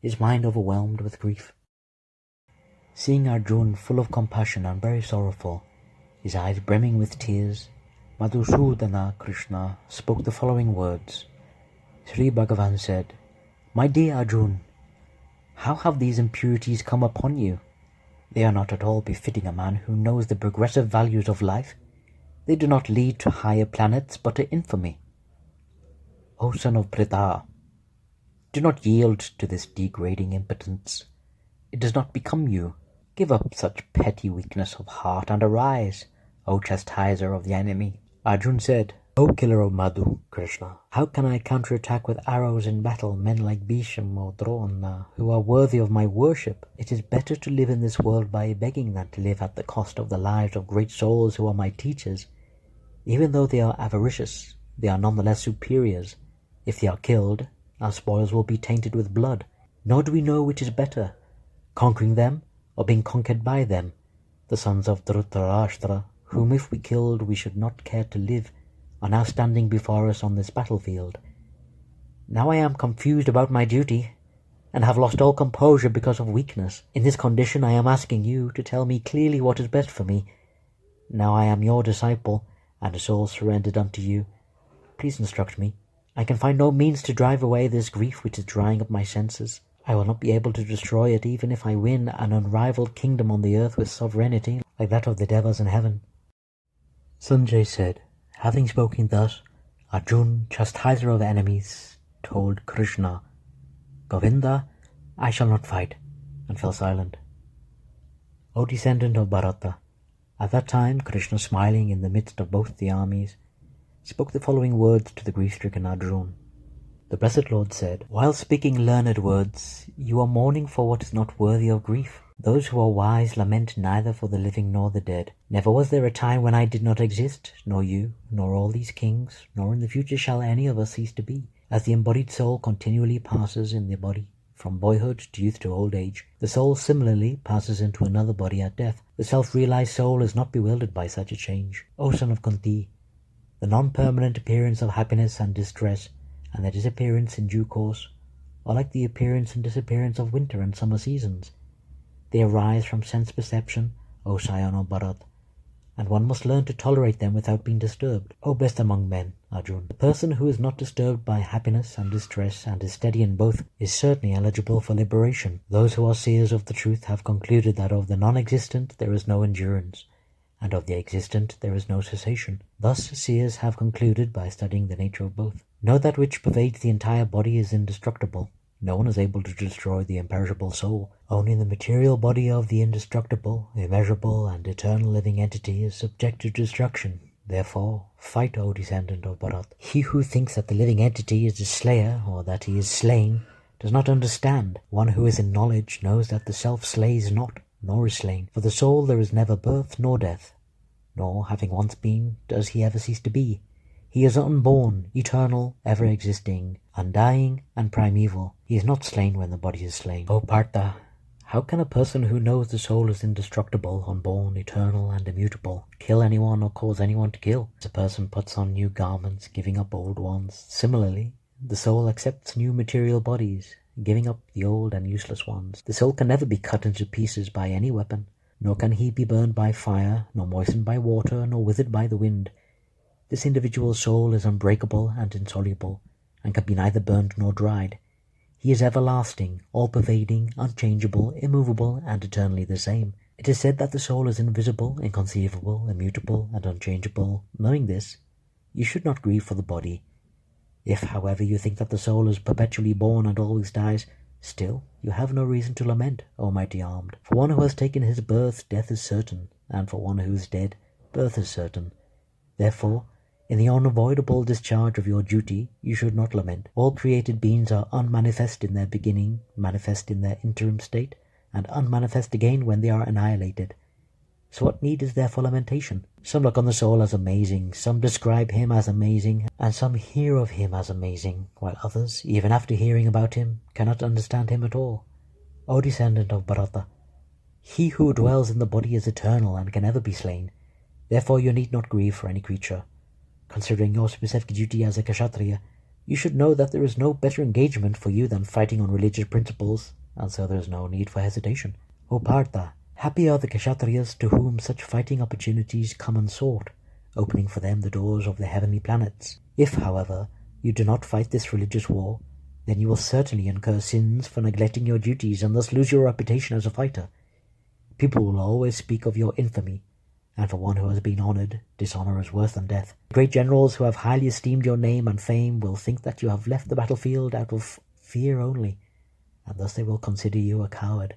His mind overwhelmed with grief. Seeing Arjuna full of compassion and very sorrowful, his eyes brimming with tears, Madhusudana Krishna spoke the following words. Sri Bhagavan said, "My dear Arjuna, how have these impurities come upon you? They are not at all befitting a man who knows the progressive values of life. They do not lead to higher planets, but to infamy. O son of Pritha, do not yield to this degrading impotence. It does not become you. Give up such petty weakness of heart and arise, O chastiser of the enemy." Arjuna said, "O killer of Madhu, Krishna, how can I counterattack with arrows in battle men like Bhishma or Drona, who are worthy of my worship? It is better to live in this world by begging than to live at the cost of the lives of great souls who are my teachers. Even though they are avaricious, they are nonetheless superiors. If they are killed, our spoils will be tainted with blood. Nor do we know which is better, conquering them or being conquered by them. The sons of Dhritarashtra, whom if we killed we should not care to live, are now standing before us on this battlefield. Now I am confused about my duty, and have lost all composure because of weakness. In this condition I am asking you to tell me clearly what is best for me. Now I am your disciple, and a soul surrendered unto you. Please instruct me. I can find no means to drive away this grief which is drying up my senses. I will not be able to destroy it even if I win an unrivaled kingdom on the earth with sovereignty like that of the devas in heaven." Sanjay said, having spoken thus, Arjuna, chastiser of enemies, told Krishna, "Govinda, I shall not fight," and fell silent. O descendant of Bharata, at that time Krishna, smiling in the midst of both the armies, spoke the following words to the grief-stricken Arjuna. The Blessed Lord said, "While speaking learned words, you are mourning for what is not worthy of grief. Those who are wise lament neither for the living nor the dead. Never was there a time when I did not exist, nor you, nor all these kings, nor in the future shall any of us cease to be. As the embodied soul continually passes in the body, from boyhood to youth to old age, the soul similarly passes into another body at death. The self-realized soul is not bewildered by such a change. O son of Kunti, the non-permanent appearance of happiness and distress, and their disappearance in due course, are like the appearance and disappearance of winter and summer seasons. They arise from sense perception, O scion of Bharat, and one must learn to tolerate them without being disturbed. O best among men, Arjuna, the person who is not disturbed by happiness and distress and is steady in both is certainly eligible for liberation. Those who are seers of the truth have concluded that of the non-existent there is no endurance, and of the existent there is no cessation. Thus seers have concluded by studying the nature of both. Know that which pervades the entire body is indestructible. No one is able to destroy the imperishable soul. Only the material body of the indestructible, immeasurable, and eternal living entity is subject to destruction. Therefore, fight, O descendant of Bharat. He who thinks that the living entity is the slayer, or that he is slain, does not understand. One who is in knowledge knows that the self slays not, nor is slain. For the soul there is never birth nor death, nor, having once been, does he ever cease to be. He is unborn, eternal, ever-existing, undying, and primeval. He is not slain when the body is slain. O Partha, how can a person who knows the soul is indestructible, unborn, eternal, and immutable, kill anyone or cause anyone to kill? As a person puts on new garments, giving up old ones, similarly, the soul accepts new material bodies, giving up the old and useless ones. The soul can never be cut into pieces by any weapon, nor can he be burned by fire, nor moistened by water, nor withered by the wind. This individual soul is unbreakable and insoluble, and can be neither burned nor dried. He is everlasting, all-pervading, unchangeable, immovable, and eternally the same. It is said that the soul is invisible, inconceivable, immutable, and unchangeable. Knowing this, you should not grieve for the body. If, however, you think that the soul is perpetually born and always dies, still you have no reason to lament, O mighty armed. For one who has taken his birth, death is certain, and for one who is dead, birth is certain. Therefore, in the unavoidable discharge of your duty, you should not lament. All created beings are unmanifest in their beginning, manifest in their interim state, and unmanifest again when they are annihilated. So what need is there for lamentation? Some look on the soul as amazing, some describe him as amazing, and some hear of him as amazing, while others, even after hearing about him, cannot understand him at all. O descendant of Bharata, he who dwells in the body is eternal and can never be slain. Therefore you need not grieve for any creature. Considering your specific duty as a Kshatriya, you should know that there is no better engagement for you than fighting on religious principles, and so there is no need for hesitation. O Partha, happy are the Kshatriyas to whom such fighting opportunities come unsought, opening for them the doors of the heavenly planets. If, however, you do not fight this religious war, then you will certainly incur sins for neglecting your duties and thus lose your reputation as a fighter. People will always speak of your infamy, and for one who has been honored, dishonor is worse than death. Great generals who have highly esteemed your name and fame will think that you have left the battlefield out of fear only, and thus they will consider you a coward.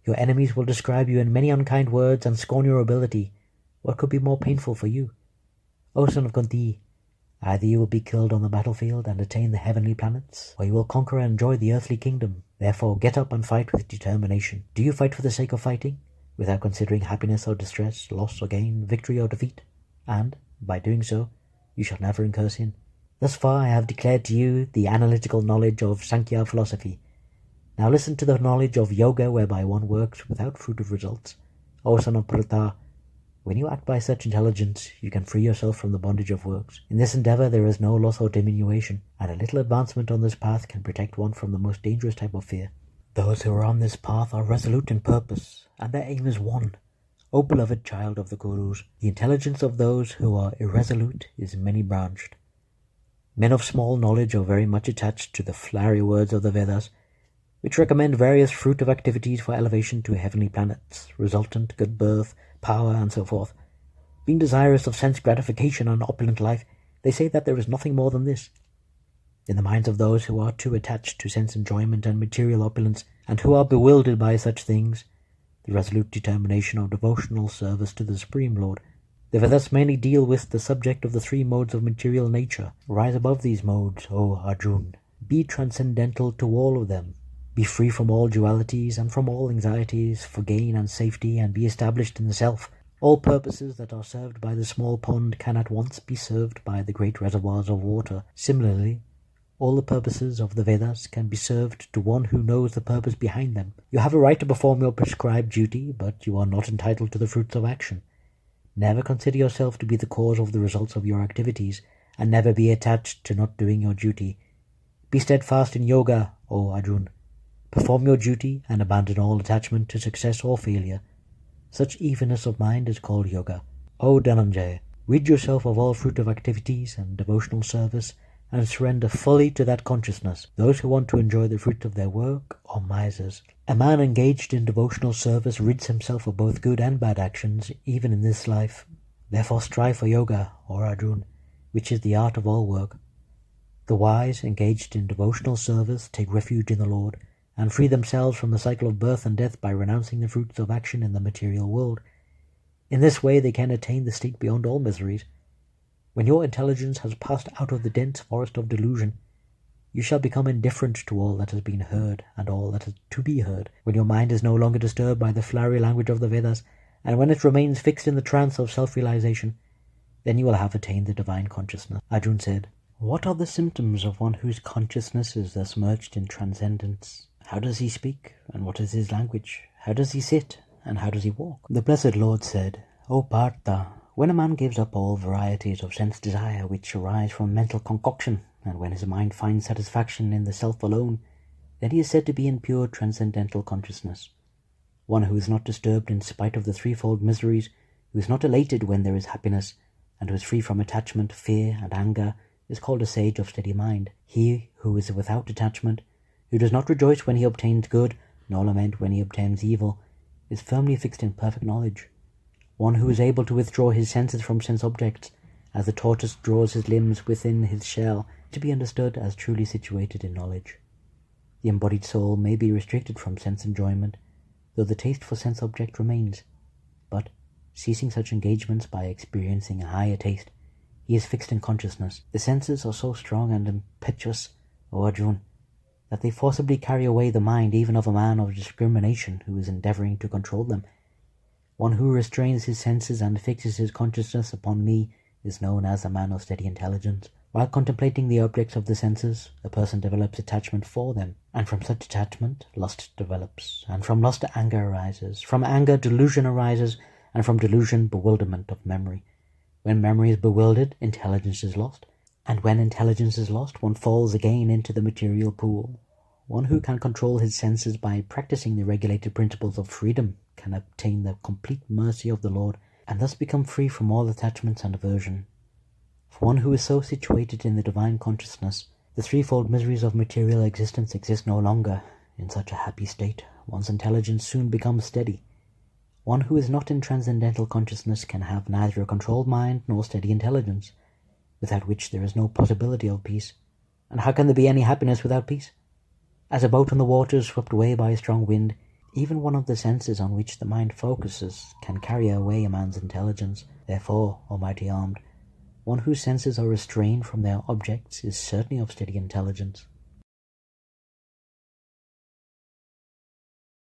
Your enemies will describe you in many unkind words and scorn your ability. What could be more painful for you? O son of Kunti, either you will be killed on the battlefield and attain the heavenly planets, or you will conquer and enjoy the earthly kingdom. Therefore get up and fight with determination. Do you fight for the sake of fighting, without considering happiness or distress, loss or gain, victory or defeat? And, by doing so, you shall never incur sin. Thus far I have declared to you the analytical knowledge of Sankhya philosophy. Now listen to the knowledge of yoga, whereby one works without fruit of results. O son of Pratha, when you act by such intelligence, you can free yourself from the bondage of works. In this endeavor there is no loss or diminution, and a little advancement on this path can protect one from the most dangerous type of fear. Those who are on this path are resolute in purpose, and their aim is one. O beloved child of the Gurus, the intelligence of those who are irresolute is many-branched. Men of small knowledge are very much attached to the flowery words of the Vedas, which recommend various fruitive activities for elevation to heavenly planets, resultant good birth, power, and so forth. Being desirous of sense gratification and opulent life, they say that there is nothing more than this. In the minds of those who are too attached to sense enjoyment and material opulence, and who are bewildered by such things, the resolute determination of devotional service to the Supreme Lord, the Vedas mainly deal with the subject of the three modes of material nature. Rise above these modes, O Arjun. Be transcendental to all of them. Be free from all dualities and from all anxieties for gain and safety, and be established in the self. All purposes that are served by the small pond can at once be served by the great reservoirs of water. Similarly, all the purposes of the Vedas can be served to one who knows the purpose behind them. You have a right to perform your prescribed duty, but you are not entitled to the fruits of action. Never consider yourself to be the cause of the results of your activities, and never be attached to not doing your duty. Be steadfast in yoga, O Arjun. Perform your duty and abandon all attachment to success or failure. Such evenness of mind is called yoga. O Dhananjaya, rid yourself of all fruitive activities and devotional service, and surrender fully to that consciousness. Those who want to enjoy the fruit of their work are misers. A man engaged in devotional service rids himself of both good and bad actions, even in this life. Therefore strive for yoga, or Arjun, which is the art of all work. The wise, engaged in devotional service, take refuge in the Lord, and free themselves from the cycle of birth and death by renouncing the fruits of action in the material world. In this way they can attain the state beyond all miseries. When your intelligence has passed out of the dense forest of delusion, you shall become indifferent to all that has been heard and all that is to be heard. When your mind is no longer disturbed by the flowery language of the Vedas, and when it remains fixed in the trance of self-realization, then you will have attained the divine consciousness. Arjun said, what are the symptoms of one whose consciousness is thus merged in transcendence? How does he speak, and what is his language? How does he sit, and how does he walk? The Blessed Lord said, O Partha, when a man gives up all varieties of sense desire which arise from mental concoction, and when his mind finds satisfaction in the self alone, then he is said to be in pure transcendental consciousness. One who is not disturbed in spite of the threefold miseries, who is not elated when there is happiness, and who is free from attachment, fear, and anger, is called a sage of steady mind. He who is without attachment, who does not rejoice when he obtains good, nor lament when he obtains evil, is firmly fixed in perfect knowledge. One who is able to withdraw his senses from sense objects, as the tortoise draws his limbs within his shell, to be understood as truly situated in knowledge. The embodied soul may be restricted from sense enjoyment, though the taste for sense object remains, but, ceasing such engagements by experiencing a higher taste, he is fixed in consciousness. The senses are so strong and impetuous, O Arjun, that they forcibly carry away the mind even of a man of discrimination who is endeavoring to control them. One who restrains his senses and fixes his consciousness upon me is known as a man of steady intelligence. While contemplating the objects of the senses, a person develops attachment for them, and from such attachment lust develops, and from lust anger arises, from anger delusion arises, and from delusion bewilderment of memory. When memory is bewildered, intelligence is lost, and when intelligence is lost, one falls again into the material pool. One who can control his senses by practicing the regulated principles of freedom can obtain the complete mercy of the Lord, and thus become free from all attachments and aversion. For one who is so situated in the divine consciousness, the threefold miseries of material existence exist no longer. In such a happy state, one's intelligence soon becomes steady. One who is not in transcendental consciousness can have neither a controlled mind nor steady intelligence, without which there is no possibility of peace. And how can there be any happiness without peace? As a boat on the water is swept away by a strong wind, even one of the senses on which the mind focuses can carry away a man's intelligence. Therefore, Almighty Armed, one whose senses are restrained from their objects is certainly of steady intelligence.